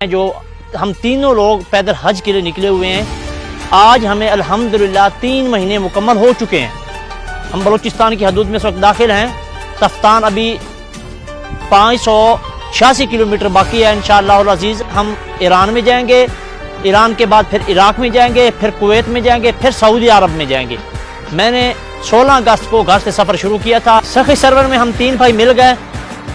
जो हम तीनों लोग पैदल हज के लिए निकले हुए हैं, आज हमें अल्हम्दुलिल्लाह 3 महीने मुकम्मल हो चुके हैं। हम बलूचिस्तान की हदूद में इस वक्त दाखिल हैं। तफ्तान अभी 586 किलोमीटर बाकी है। इंशाअल्लाह अज़ीज़ हम ईरान में जाएंगे, ईरान के बाद फिर इराक में जाएंगे, फिर कुवैत में जाएंगे, फिर सऊदी अरब में जाएंगे। मैंने 16 अगस्त को घर से सफ़र शुरू किया था। सखी सरवर में हम 3 भाई मिल गए।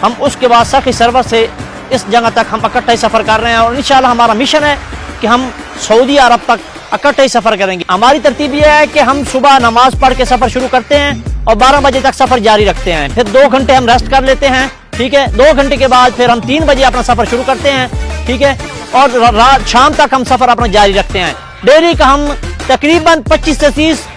हम उसके बाद सखी सरवर से इस जगह तक हम इकट्ठे सफ़र कर रहे हैं और इंशाअल्लाह हमारा मिशन है कि हम सऊदी अरब तक इकट्ठे सफ़र करेंगे। हमारी तरतीब यह है कि हम सुबह नमाज पढ़ के सफ़र शुरू करते हैं और 12 बजे तक सफ़र जारी रखते हैं। फिर 2 घंटे हम रेस्ट कर लेते हैं, ठीक है। 2 घंटे के बाद फिर हम 3 बजे अपना सफ़र शुरू करते हैं, ठीक है। और रात शाम तक हम सफ़र अपना जारी रखते हैं। डेली का हम तकरीबन 25 से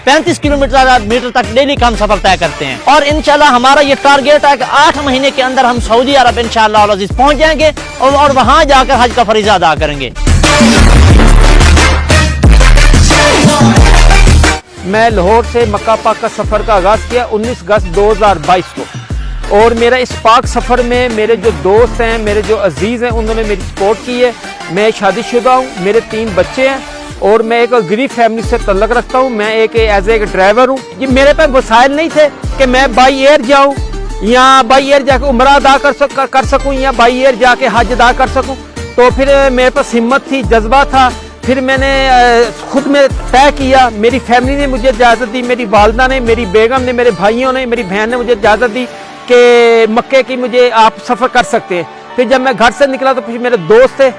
35 किलोमीटर तक डेली का हम सफ़र तय करते हैं। और इंशाल्लाह हमारा ये टारगेट है कि 8 महीने के अंदर हम सऊदी अरब इंशाअल्लाह अज़ीज़ पहुँच जाएंगे और वहाँ जाकर हज का फरीज़ा अदा करेंगे। मैं लाहौर से मक्का पाक का सफ़र का आगाज़ किया 19 अगस्त 2022 को, और मेरा इस पाक सफ़र में मेरे जो दोस्त हैं, मेरे जो अजीज़ हैं, उन्होंने मेरी सपोर्ट की है। मैं शादीशुदा हूँ, मेरे 3 बच्चे हैं और मैं एक गरीब फैमिली से तल्लक रखता हूँ। मैं एक ड्राइवर हूँ। ये मेरे पास वसाइल नहीं थे कि मैं बाई एयर जाऊँ या बाई एयर जाके उम्रा अदा कर सकूँ या बाई एयर जाके हज अदा कर सकूँ। तो फिर मेरे पास हिम्मत थी, जज्बा था। फिर मैंने खुद में तय किया, मेरी फैमिली ने मुझे इजाज़त दी, मेरी वालदा ने, मेरी बेगम ने, मेरे भाइयों ने, मेरी बहन ने मुझे इजाज़त दी कि मक्के की मुझे आप सफ़र कर सकते हैं। फिर जब मैं घर से निकला तो फिर मेरे दोस्त थे,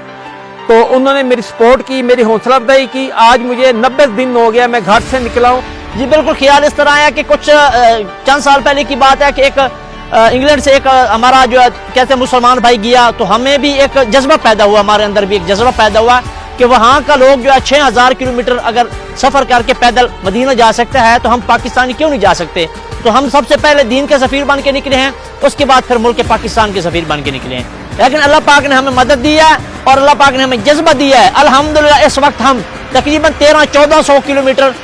तो उन्होंने मेरी सपोर्ट की, मेरी हौसला अफजाई की। आज मुझे 90 दिन हो गया मैं घर से निकला हूँ। जी बिल्कुल, ख्याल इस तरह आया कि कुछ चंद साल पहले की बात है कि एक इंग्लैंड से एक हमारा जो कहते हैं मुसलमान भाई गया, तो हमें भी एक जज्बा पैदा हुआ, हमारे अंदर भी एक जज्बा पैदा हुआ कि वहाँ का लोग जो है 6000 किलोमीटर अगर सफ़र करके पैदल मदीना जा सकता है तो हम पाकिस्तानी क्यों नहीं जा सकते। तो हम सबसे पहले दीन के सफ़ीर बन के निकले हैं, उसके बाद फिर मुल्क पाकिस्तान के सफ़ीर बन के निकले हैं। लेकिन अल्लाह पाक ने हमें मदद दी है और अल्लाह पाक ने हमें जज्बा दिया है। अल्हम्दुलिल्लाह इस वक्त हम तकरीबन 1300-1400 किलोमीटर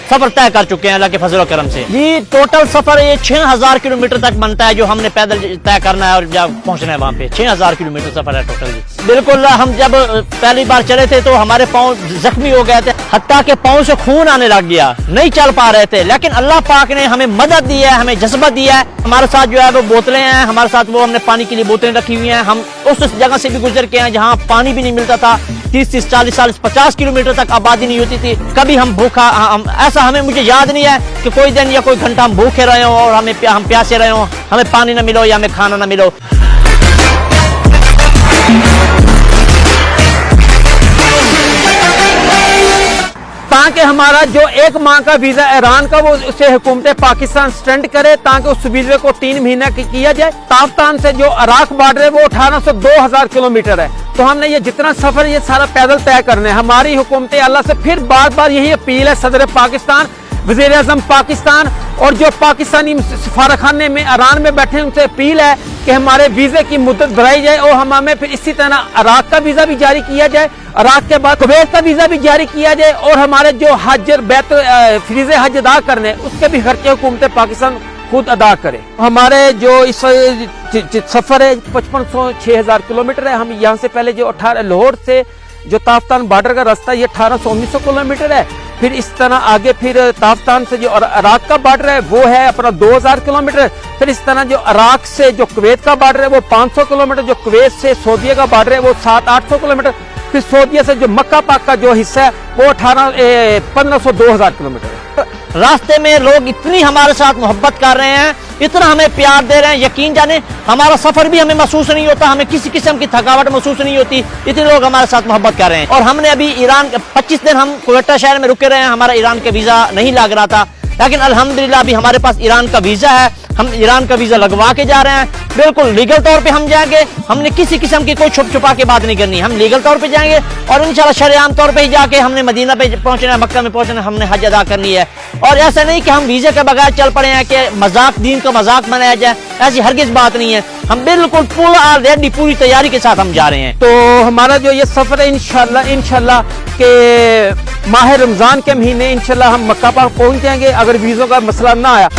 सफ़र तय कर चुके हैं अल्लाह के फजल करम से। जी टोटल सफ़र ये 6000 किलोमीटर तक बनता है जो हमने पैदल तय करना है और जब पहुंचना है वहाँ पे 6000 किलोमीटर सफ़र है टोटल। जी बिल्कुल, हम जब पहली बार चले थे तो हमारे पाँव जख्मी हो गए थे, हत्ता के पाँव से खून आने लग गया, नहीं चल पा रहे थे। लेकिन अल्लाह पाक ने हमें मदद दी है, हमें जज्बा दिया है। हमारे साथ जो है वो बोतलें हैं, हमारे साथ वो हमने पानी के लिए बोतलें रखी हुई हैं। हम उस जगह से भी गुजर के हैं जहाँ पानी भी नहीं मिलता था। 30-30, 40-40, 50 किलोमीटर तक आबादी नहीं होती थी। कभी हम भूखा ऐसा हमें मुझे याद नहीं है कि कोई दिन या कोई घंटा हम भूखे रहे हों और हम प्यासे रहे हों, हमें पानी ना मिलो या हमें खाना ना मिलो। ताकि हमारा जो 1 माह का वीज़ा ईरान का वो उसे हुकूमत पाकिस्तान स्टेंड करे, ताकि उस वीज़े को 3 महीने की किया जाए। ताफ्तान से जो इराक बॉर्डर है वो 1800-2000 किलोमीटर है। तो हमने ये जितना सफ़र ये सारा पैदल तय करना है। हमारी हुकूमत अल्लाह से फिर बार बार यही अपील है, सदर पाकिस्तान, वज़ीर आज़म पाकिस्तान और जो पाकिस्तानी सफारखाने में ईरान में बैठे उनसे अपील है कि हमारे वीज़े की मुद्दत बढ़ाई जाए और हमें फिर इसी तरह इराक का वीज़ा भी जारी किया जाए, इराक के बाद कुवैत का वीज़ा भी जारी किया जाए और हमारे जो हज फ्रीज़े हज अदा करने उसके भी खर्चे हुकूमत पाकिस्तान खुद अदा करे। हमारे जो इस सफ़र है 5500-6000 किलोमीटर है। हम यहाँ से पहले जो लाहौर से जो ताफ्तान बॉर्डर का रास्ता ये 1800-1900 किलोमीटर है। फिर इस तरह आगे फिर ताफ्तान से जो इराक का बॉर्डर है वो है अपना 2000 किलोमीटर। फिर इस तरह जो इराक से जो कुवैत का बॉर्डर है वो 500 किलोमीटर, जो कुवैत से सऊदीया का बॉर्डर है वो 700-800 किलोमीटर। फिर सऊदीया से जो मक्का पाक का जो हिस्सा है वो 1500-2000 किलोमीटर है। रास्ते में लोग इतनी हमारे साथ मोहब्बत कर रहे हैं, इतना हमें प्यार दे रहे हैं, यकीन जाने हमारा सफ़र भी हमें महसूस नहीं होता, हमें किसी किस्म की थकावट महसूस नहीं होती। इतने लोग हमारे साथ मोहब्बत कर रहे हैं। और हमने अभी ईरान 25 दिन हम कुवैत शहर में रुके रहे हैं। हमारा ईरान का वीज़ा नहीं लग रहा था, लेकिन अल्हम्दुलिल्लाह अभी हमारे पास ईरान का वीज़ा है। हम ईरान का वीज़ा लगवा के जा रहे हैं, बिल्कुल लीगल तौर पे हम जाएंगे। हमने किसी किस्म की कोई छुपा के बात नहीं करनी, हम लीगल तौर पे जाएंगे और इंशाल्लाह शरेआम तौर पे ही जाके हमने मदीना पे पहुंचना है, मक्का में पहुंचना है, हमने हज अदा करनी है। और ऐसा नहीं कि हम वीज़े के बगैर चल पड़े हैं कि मजाक दीन का मजाक बनाया जाए, ऐसी हरगिज़ बात नहीं है। हम बिल्कुल पूरी तैयारी के साथ हम जा रहे हैं। तो हमारा जो ये सफ़र है इंशाल्लाह के माह रमज़ान के महीने इंशाल्लाह हम मक्का पाक पहुंच जाएंगे अगर वीज़ों का मसला ना आया।